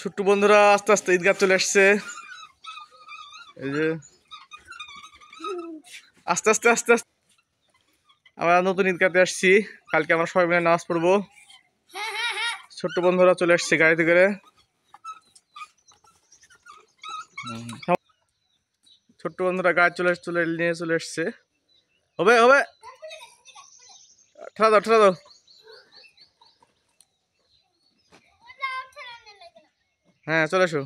ছোট্ট বন্ধুরা আস্তে আস্তে ঈদগাহ চলে আসছে। এই যে আস্তে আস্তে আস্তে আস্তে আমরা নতুন ঈদগাহতে আসছি। কালকে আমরা সবাই মিলে নামাজ পড়বো। ছোট্ট বন্ধুরা চলে আসছে গাড়িতে করে। ছোট্ট বন্ধুরা গাড়ি নিয়ে চলে আসছে। হবে হবে, ঠেলা দাও ঠেলা দাও। হ্যাঁ চলে এসো।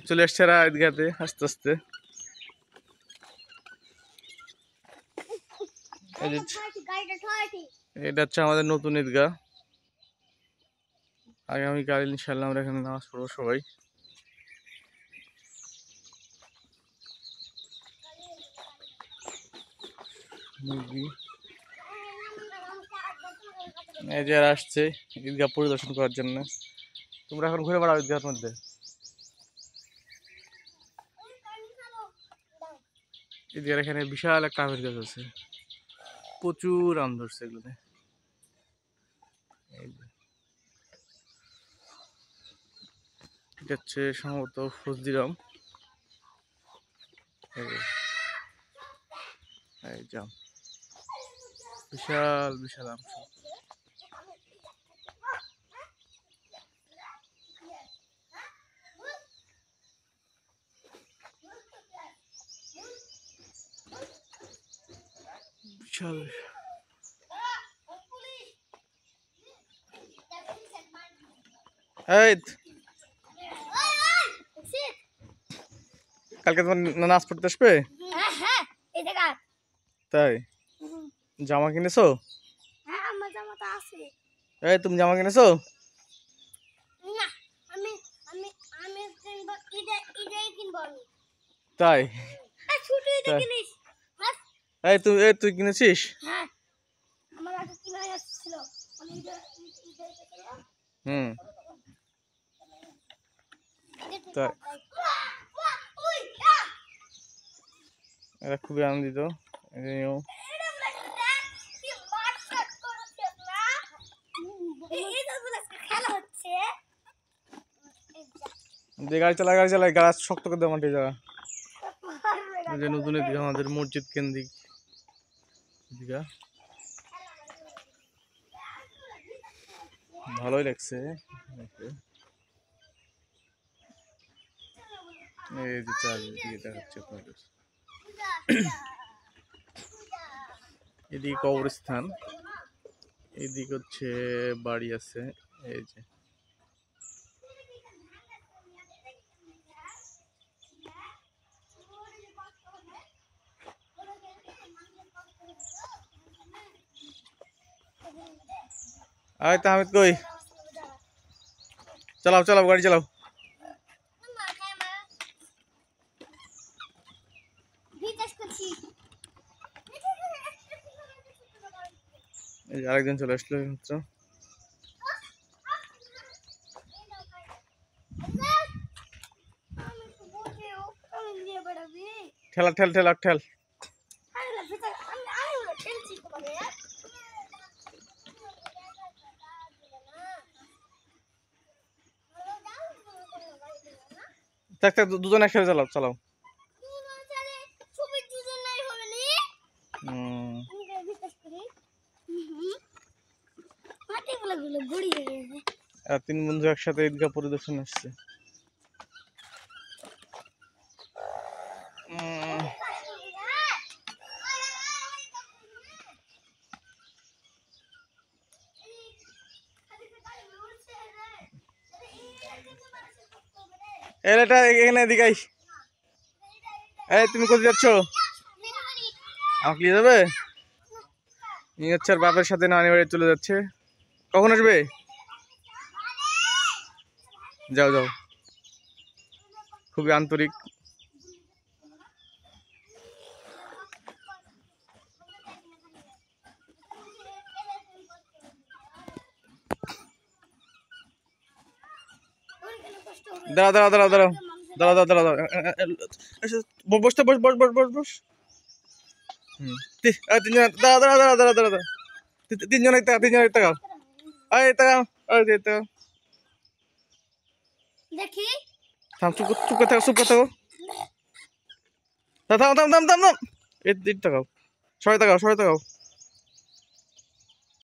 চলে আসছে এরা ঈদগাহতে আস্তে আস্তে। এটা হচ্ছে আমাদের নতুন ঈদগাহ। আগামীকাল ইনশাল্লাহ আমরা এখানে নামাজ পড়বো সবাই। এই যে এরা আসছে ঈদগাহ পরিদর্শন করার জন্য। তোমরা এখন ঘুরে বেড়াও ঈদগাহের মধ্যে। ঈদগাহের এখানে বিশাল একটা আমের গাছ আছে, প্রচুর আম ধরছে এগুলোতে। এটা হচ্ছে সম্ভবত ফজলিরাম। এই জাম, বিশাল বিশাল আম সব। বিশাল এই কালকে তোমার নামাজ পড়তে আসবে? তাই জামা কিনেছো? এই তুমি জামা কিনেছো? তাই তুই কিনেছিস? হুম তাই এরা খুবই আনন্দিত। গাড়ি চালায় গাছ শক্ত করে দেওয়া মাটি যাওয়া। যে নতুন ঈদগাহ আমাদের মসজিদ কেন্দ্রিক ঈদগাহ, ভালোই লাগছে। এই যে চারিদিকে দেখাচ্ছে আপনাদের। এদিকে কবরস্থান, এদিকে হচ্ছে বাড়ি আছে। এই যে আয় তাহমিদ কই, চালাও চালাও গাড়ি চালাও। এই যে আরেকজন চলে আসলো মাত্র। ঠেলা ঠেল ঠেলা ঠেল। থাক থাক দুজন একসাথে চালাও চালাও। তিন বন্ধু একসাথে ঈদগাহ পরিদর্শন আসছে। এটা এখানে এদিকে আইস। এই তুমি কোথায় যাচ্ছ? আমাকে নিয়ে যাবে? নিয়ে যাচ্ছে আর বাপের সাথে নানি বাড়ি চলে যাচ্ছে। কখন আসবে? যাও যাও, খুবই আন্তরিক। দাঁড়া দাঁড়া দাঁড়া দাঁড়াও দাঁড়া দাঁড়া দাঁড়া দাঁড়া, বসতে বস বস বস বস বস। তিনজন দাঁড়া দাঁড়া দাঁড়া দাঁড়া দাঁড়া দাঁড়া। তিনজন তাকাও এই তাকাও ওই যে তাকাও দেখি থাম চুপ করে থাকো থাম এই দিক তাকাও সবাই তাকাও